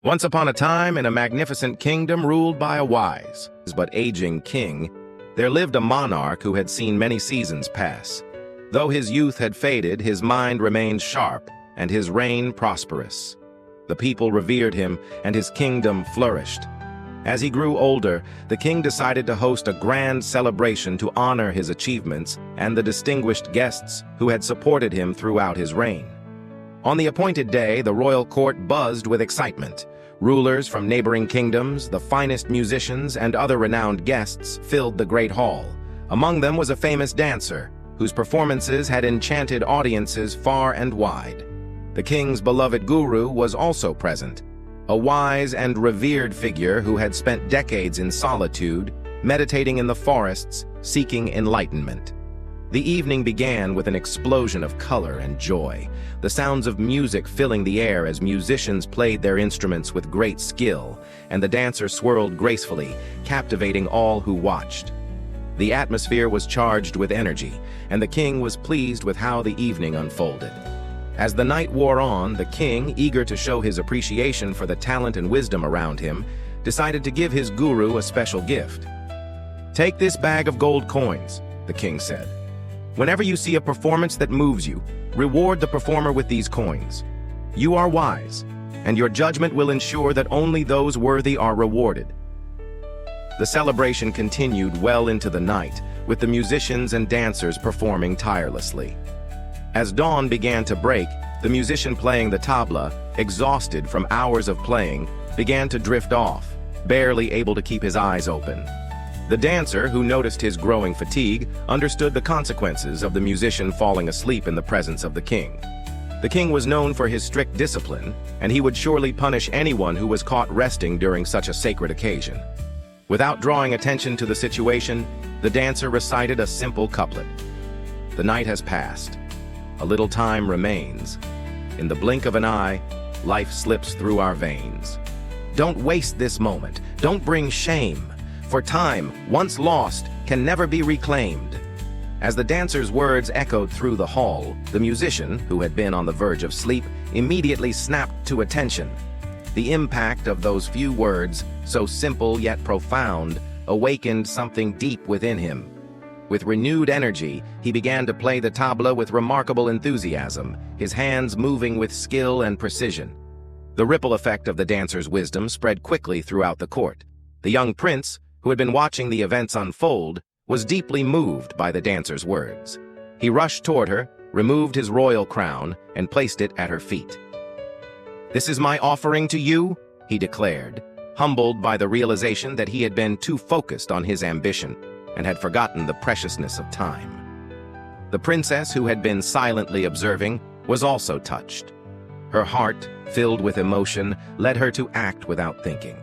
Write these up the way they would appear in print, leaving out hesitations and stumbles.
Once upon a time, in a magnificent kingdom ruled by a wise but aging king, there lived a monarch who had seen many seasons pass. Though his youth had faded, his mind remained sharp, and his reign prosperous. The people revered him, and his kingdom flourished. As he grew older, the king decided to host a grand celebration to honor his achievements and the distinguished guests who had supported him throughout his reign. On the appointed day, the royal court buzzed with excitement. Rulers from neighboring kingdoms, the finest musicians, and other renowned guests filled the great hall. Among them was a famous dancer, whose performances had enchanted audiences far and wide. The king's beloved guru was also present, a wise and revered figure who had spent decades in solitude, meditating in the forests, seeking enlightenment. The evening began with an explosion of color and joy, the sounds of music filling the air as musicians played their instruments with great skill, and the dancers swirled gracefully, captivating all who watched. The atmosphere was charged with energy, and the king was pleased with how the evening unfolded. As the night wore on, the king, eager to show his appreciation for the talent and wisdom around him, decided to give his guru a special gift. "Take this bag of gold coins," the king said. "Whenever you see a performance that moves you, reward the performer with these coins. You are wise, and your judgment will ensure that only those worthy are rewarded." The celebration continued well into the night, with the musicians and dancers performing tirelessly. As dawn began to break, the musician playing the tabla, exhausted from hours of playing, began to drift off, barely able to keep his eyes open. The dancer, who noticed his growing fatigue, understood the consequences of the musician falling asleep in the presence of the king. The king was known for his strict discipline, and he would surely punish anyone who was caught resting during such a sacred occasion. Without drawing attention to the situation, the dancer recited a simple couplet. "The night has passed. A little time remains. In the blink of an eye, life slips through our veins. Don't waste this moment. Don't bring shame. For time, once lost, can never be reclaimed." As the dancer's words echoed through the hall, the musician, who had been on the verge of sleep, immediately snapped to attention. The impact of those few words, so simple yet profound, awakened something deep within him. With renewed energy, he began to play the tabla with remarkable enthusiasm, his hands moving with skill and precision. The ripple effect of the dancer's wisdom spread quickly throughout the court. The young prince, who had been watching the events unfold, was deeply moved by the dancer's words. He rushed toward her, removed his royal crown, and placed it at her feet. "This is my offering to you," he declared, humbled by the realization that he had been too focused on his ambition and had forgotten the preciousness of time. The princess, who had been silently observing, was also touched. Her heart, filled with emotion, led her to act without thinking.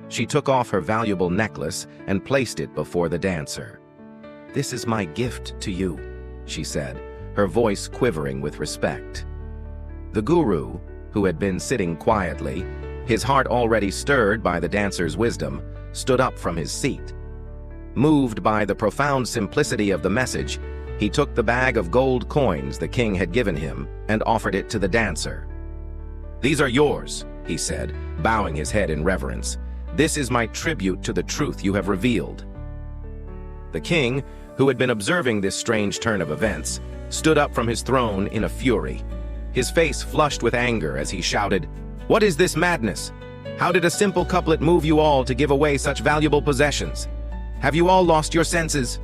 She took off her valuable necklace and placed it before the dancer. "This is my gift to you," she said, her voice quivering with respect. The guru, who had been sitting quietly, his heart already stirred by the dancer's wisdom, stood up from his seat. Moved by the profound simplicity of the message, he took the bag of gold coins the king had given him and offered it to the dancer. "These are yours," he said, bowing his head in reverence. "This is my tribute to the truth you have revealed." The king, who had been observing this strange turn of events, stood up from his throne in a fury. His face flushed with anger as he shouted, "What is this madness? How did a simple couplet move you all to give away such valuable possessions? Have you all lost your senses?"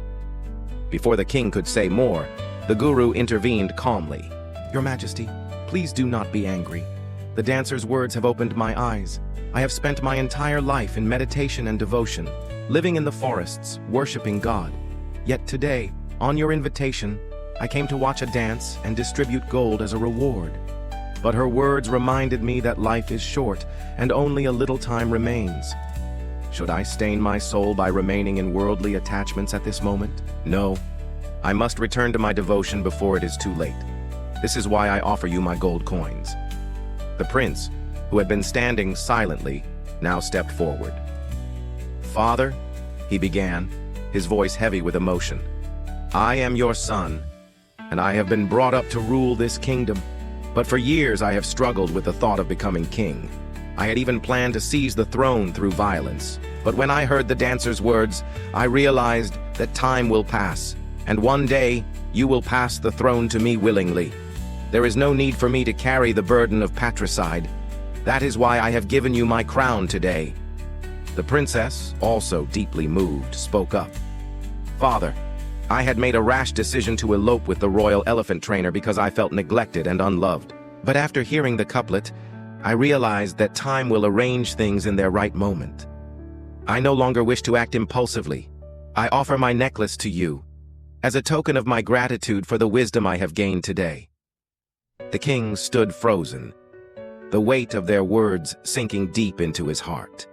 Before the king could say more, the guru intervened calmly. "Your Majesty, please do not be angry. The dancer's words have opened my eyes. I have spent my entire life in meditation and devotion, living in the forests, worshiping God. Yet today, on your invitation, I came to watch a dance and distribute gold as a reward. But her words reminded me that life is short and only a little time remains. Should I stain my soul by remaining in worldly attachments at this moment? No. I must return to my devotion before it is too late. This is why I offer you my gold coins." The prince, who had been standing silently, now stepped forward. "Father," he began, his voice heavy with emotion, "I am your son, and I have been brought up to rule this kingdom. But for years I have struggled with the thought of becoming king. I had even planned to seize the throne through violence. But when I heard the dancer's words, I realized that time will pass, and one day you will pass the throne to me willingly. There is no need for me to carry the burden of patricide. That is why I have given you my crown today." The princess, also deeply moved, spoke up. "Father, I had made a rash decision to elope with the royal elephant trainer because I felt neglected and unloved. But after hearing the couplet, I realized that time will arrange things in their right moment. I no longer wish to act impulsively. I offer my necklace to you, as a token of my gratitude for the wisdom I have gained today." The king stood frozen, the weight of their words sinking deep into his heart.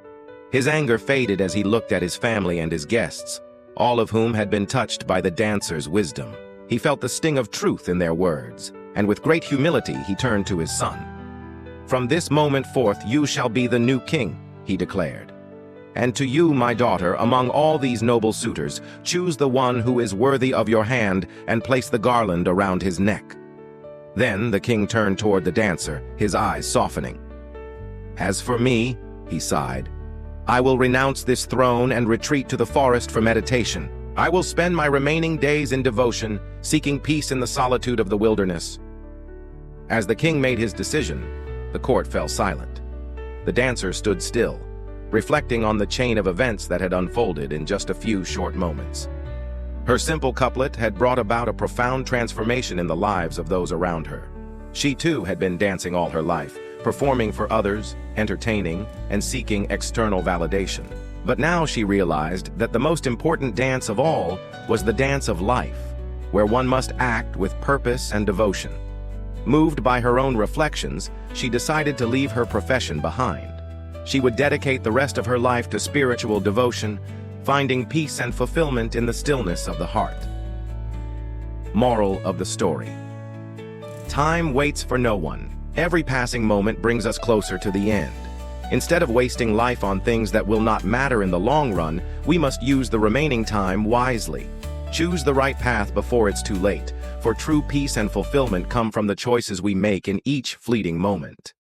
His anger faded as he looked at his family and his guests, all of whom had been touched by the dancer's wisdom. He felt the sting of truth in their words, and with great humility he turned to his son. "From this moment forth you shall be the new king," he declared. "And to you, my daughter, among all these noble suitors, choose the one who is worthy of your hand and place the garland around his neck." Then the king turned toward the dancer, his eyes softening. "As for me," he sighed, "I will renounce this throne and retreat to the forest for meditation. I will spend my remaining days in devotion, seeking peace in the solitude of the wilderness." As the king made his decision, the court fell silent. The dancer stood still, reflecting on the chain of events that had unfolded in just a few short moments. Her simple couplet had brought about a profound transformation in the lives of those around her. She too had been dancing all her life, performing for others, entertaining, and seeking external validation. But now she realized that the most important dance of all was the dance of life, where one must act with purpose and devotion. Moved by her own reflections, she decided to leave her profession behind. She would dedicate the rest of her life to spiritual devotion, finding peace and fulfillment in the stillness of the heart. Moral of the story: time waits for no one. Every passing moment brings us closer to the end. Instead of wasting life on things that will not matter in the long run, we must use the remaining time wisely. Choose the right path before it's too late, for true peace and fulfillment come from the choices we make in each fleeting moment.